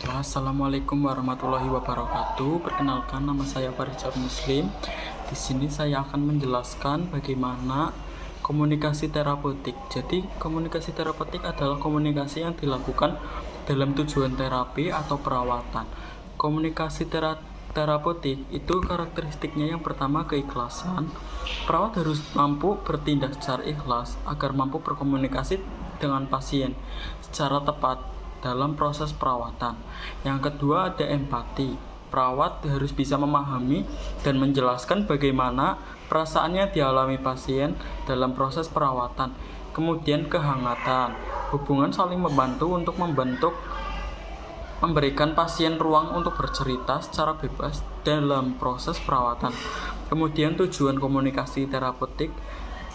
Assalamualaikum warahmatullahi wabarakatuh. Perkenalkan, nama saya Farizal Muslim. Di sini saya akan menjelaskan bagaimana komunikasi terapeutik. Jadi, komunikasi terapeutik adalah komunikasi yang dilakukan dalam tujuan terapi atau perawatan. Komunikasi terapeutik itu karakteristiknya yang pertama keikhlasan. Perawat harus mampu bertindak secara ikhlas agar mampu berkomunikasi dengan pasien secara tepat dalam proses perawatan. Yang kedua ada empati. Perawat harus bisa memahami dan menjelaskan bagaimana perasaannya dialami pasien dalam proses perawatan. Kemudian kehangatan. Hubungan saling membantu untuk memberikan pasien ruang untuk bercerita secara bebas dalam proses perawatan. Kemudian tujuan komunikasi terapeutik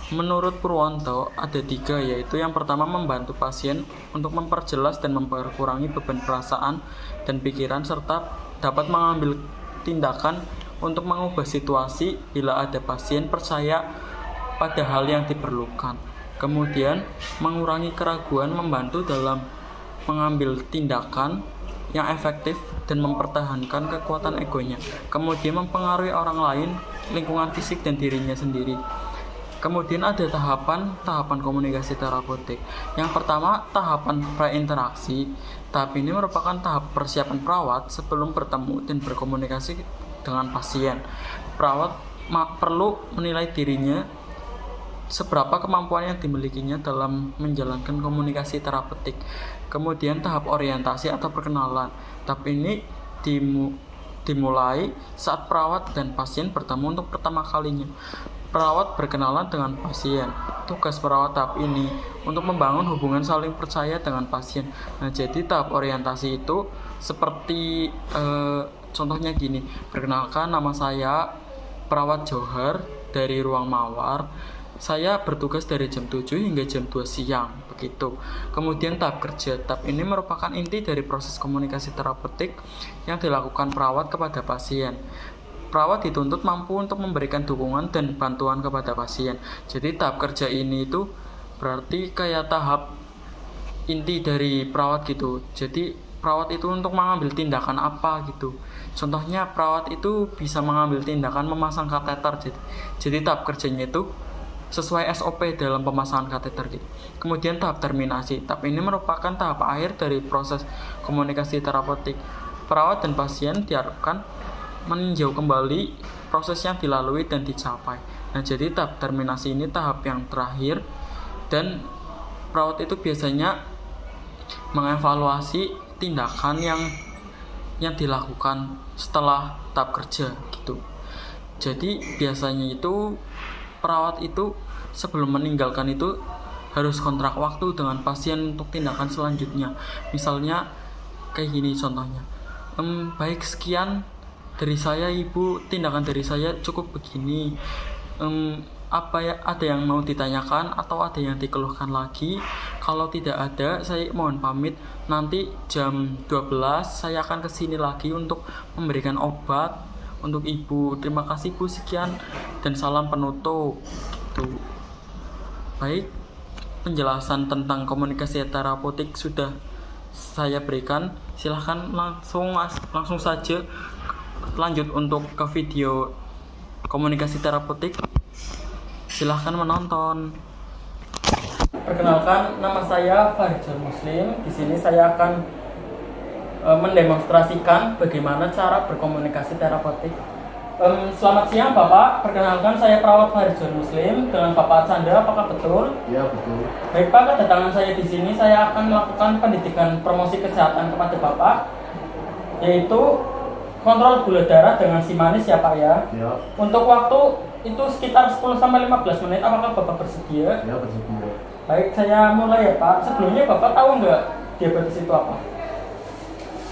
menurut Purwanto ada 3, yaitu yang pertama membantu pasien untuk memperjelas dan memperkurangi beban perasaan dan pikiran serta dapat mengambil tindakan untuk mengubah situasi bila ada pasien percaya pada hal yang diperlukan. Kemudian mengurangi keraguan, membantu dalam mengambil tindakan yang efektif dan mempertahankan kekuatan egonya. Kemudian mempengaruhi orang lain, lingkungan fisik dan dirinya sendiri. Kemudian ada tahapan komunikasi terapeutik. Yang pertama, tahapan pre-interaksi. Tahap ini merupakan tahap persiapan perawat sebelum bertemu dan berkomunikasi dengan pasien. Perawat perlu menilai dirinya seberapa kemampuan yang dimilikinya dalam menjalankan komunikasi terapeutik. Kemudian tahap orientasi atau perkenalan. Tahap ini dimulai saat perawat dan pasien bertemu untuk pertama kalinya. Perawat berkenalan dengan pasien. Tugas perawat tahap ini untuk membangun hubungan saling percaya dengan pasien. Nah, jadi tahap orientasi itu seperti contohnya gini. Perkenalkan, nama saya Perawat Johar dari Ruang Mawar. Saya bertugas dari jam 7 hingga jam 2 siang, begitu. Kemudian tahap kerja. Tahap ini merupakan inti dari proses komunikasi terapeutik yang dilakukan perawat kepada pasien. Perawat dituntut mampu untuk memberikan dukungan dan bantuan kepada pasien. Jadi tahap kerja ini itu berarti kayak tahap inti dari perawat gitu. Jadi perawat itu untuk mengambil tindakan apa gitu. Contohnya perawat itu bisa mengambil tindakan memasang kateter. Jadi tahap kerjanya itu sesuai SOP dalam pemasangan kateter gitu. Kemudian tahap terminasi. Tahap ini merupakan tahap akhir dari proses komunikasi terapeutik. Perawat dan pasien diharapkan meninjau kembali proses yang dilalui dan dicapai. Nah, jadi tahap terminasi ini tahap yang terakhir dan perawat itu biasanya mengevaluasi tindakan yang dilakukan setelah tahap kerja gitu. Jadi biasanya itu perawat itu sebelum meninggalkan itu harus kontrak waktu dengan pasien untuk tindakan selanjutnya. Misalnya kayak gini contohnya. Baik, sekian dari saya ibu, tindakan dari saya cukup begini. Ada yang mau ditanyakan atau ada yang dikeluhkan lagi? Kalau tidak ada, saya mohon pamit. Nanti jam 12 saya akan kesini lagi untuk memberikan obat untuk ibu. Terima kasih bu, sekian dan salam penutup gitu. Baik, penjelasan tentang komunikasi terapeutik sudah saya berikan. Silahkan langsung saja lanjut untuk ke video komunikasi terapeutik. Silahkan menonton. Perkenalkan, nama saya Farizal Muslim. Di sini saya akan mendemonstrasikan bagaimana cara berkomunikasi terapeutik. Selamat siang Bapak, perkenalkan saya perawat Farizal Muslim dengan Bapak Chandra, apakah betul? Ya, betul. Baik Pak, kedatangan saya di sini saya akan melakukan pendidikan promosi kesehatan kepada Bapak, yaitu kontrol gula darah dengan si manis ya Pak ya. Ya. Untuk waktu itu sekitar 10-15 menit, apakah Bapak bersedia? Ya, bersedia. Baik, saya mulai ya Pak. Sebelumnya Bapak tahu nggak diabetes itu apa?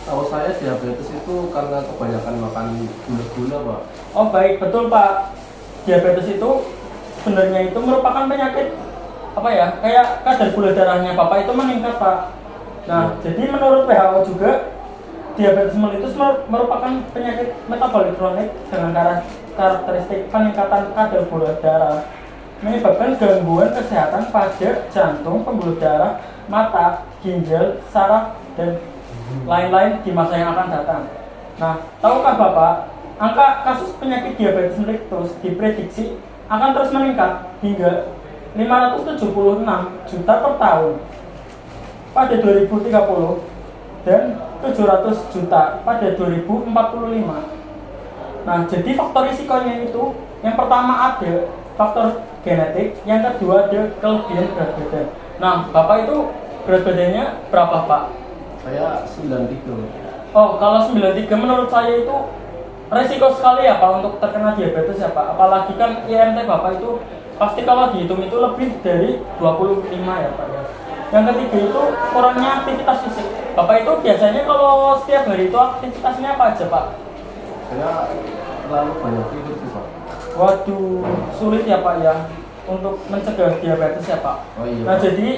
Tahu saya diabetes itu karena kebanyakan makan gula-gula, Pak. Oh baik, betul Pak. Diabetes itu sebenarnya itu merupakan penyakit apa ya? Kayak kadar gula darahnya Bapak itu meningkat Pak. Nah, jadi menurut WHO juga diabetes mellitus merupakan penyakit metabolik kronik dengan karakteristik peningkatan kadar gula darah, menyebabkan gangguan kesehatan pada jantung, pembuluh darah, mata, ginjal, saraf, dan lain-lain di masa yang akan datang. Nah, tahukah Bapak, angka kasus penyakit diabetes mellitus diprediksi akan terus meningkat hingga 576 juta per tahun pada 2030 dan 700 juta pada 2045. Nah, jadi faktor risikonya itu yang pertama ada faktor genetik, yang kedua ada kelebihan berat badan. Nah, Bapak itu berat badannya berapa, Pak? Saya 93. Oh, kalau 93 menurut saya itu resiko sekali ya Pak untuk terkena diabetes ya Pak. Apalagi kan IMT Bapak itu pasti kalau dihitung itu lebih dari 25 ya Pak ya. Yang ketiga itu kurangnya aktivitas fisik. Bapak itu biasanya kalau setiap hari itu aktivitasnya apa aja Pak? Saya terlalu banyak tidur sih Pak. Waduh, sulit ya Pak ya untuk mencegah diabetes ya Pak. Oh iya. Nah, jadi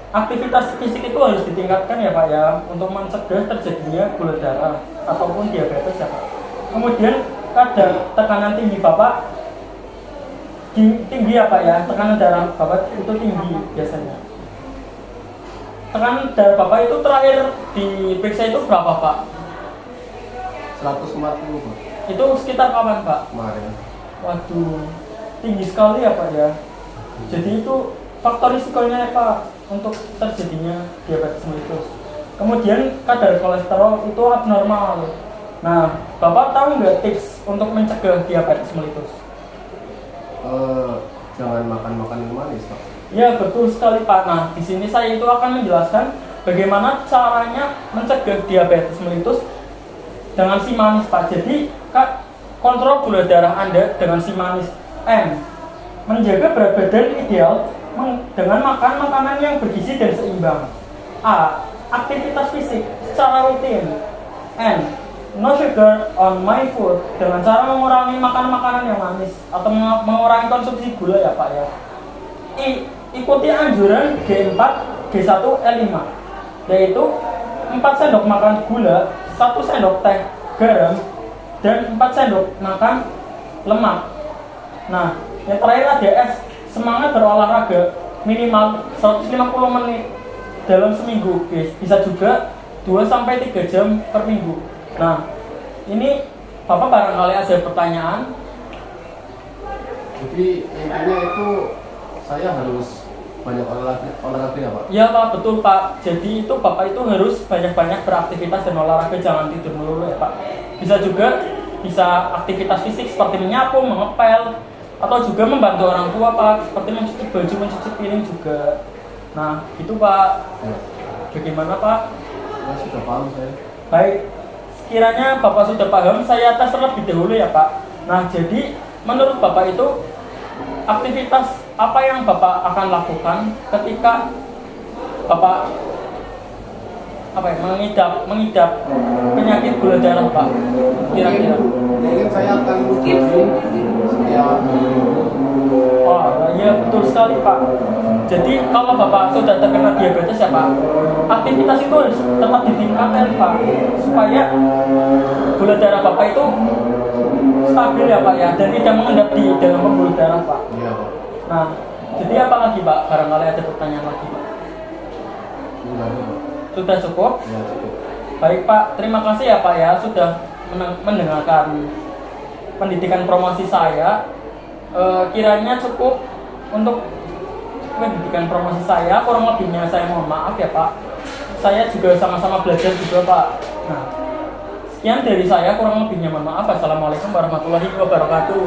aktivitas fisik itu harus ditingkatkan ya Pak ya untuk mencegah terjadinya gula darah ataupun diabetes ya Pak. Kemudian kadar tekanan tinggi Bapak tinggi ya Pak ya, tekanan darah Bapak itu tinggi biasanya. Tekanan darah Bapak itu terakhir diperiksa itu berapa Pak? 140 Pak. Itu sekitar kapan Pak? Kemarin. Waduh, tinggi sekali ya Pak ya. Jadi itu faktor risikonya ya Pak untuk terjadinya diabetes mellitus. Kemudian kadar kolesterol itu abnormal. Nah, Bapak tahu nggak tips untuk mencegah diabetes mellitus? Jangan makan makanan manis Pak. Ya betul sekali Pak. Nah, di sini saya itu akan menjelaskan bagaimana caranya mencegah diabetes mellitus dengan si manis Pak. Jadi kontrol gula darah Anda dengan si manis. M. Menjaga berat badan ideal dengan makan makanan yang bergizi dan seimbang. A. Aktivitas fisik secara rutin. N. No sugar on my food, dengan cara mengurangi makan makanan yang manis atau mengurangi konsumsi gula ya Pak ya. I. Ikuti anjuran G4, G1, L5, yaitu 4 sendok makan gula, 1 sendok teh garam, dan 4 sendok makan lemak. Nah, yang terakhir ada S. Semangat berolahraga minimal 150 menit dalam seminggu, bisa juga 2-3 jam per minggu. Nah, ini Bapak barangkali ada pertanyaan. Jadi intinya itu saya harus banyak olahraga ya Pak? Ya Pak, betul Pak. Jadi itu Bapak itu harus banyak-banyak beraktivitas dan olahraga, jangan tidur melulu ya Pak. Bisa aktivitas fisik seperti menyapu, mengepel, atau juga membantu orang tua Pak, seperti mencuci baju, mencuci piring juga. Nah, itu Pak. Ya. Bagaimana Pak? Ya, sudah paham saya. Baik, sekiranya Bapak sudah paham, saya tes terlebih dahulu ya Pak. Nah, jadi menurut Bapak itu aktivitas apa yang Bapak akan lakukan ketika Bapak mengidap penyakit gula darah Pak? Kira-kira? Mungkin saya akan saya. Oh iya betul sekali Pak. Jadi kalau Bapak sudah terkena diabetes ya Pak, aktivitas itu harus tetap ditingkatkan Pak, supaya gula darah Bapak itu stabil ya Pak ya, dan tidak mengendap di dalam pembuluh darah Pak. Iya Pak. Nah, jadi apa lagi Pak? Barangkali ada pertanyaan lagi Pak. Enggak ada Pak. Sudah cukup? Ya cukup. Baik Pak, terima kasih ya Pak ya sudah mendengarkan pendidikan promosi saya. Kiranya cukup untuk pendidikan promosi saya, kurang lebihnya saya mohon maaf ya Pak. Saya juga sama-sama belajar juga Pak. Nah, sekian dari saya, kurang lebihnya mohon maaf. Assalamualaikum warahmatullahi wabarakatuh.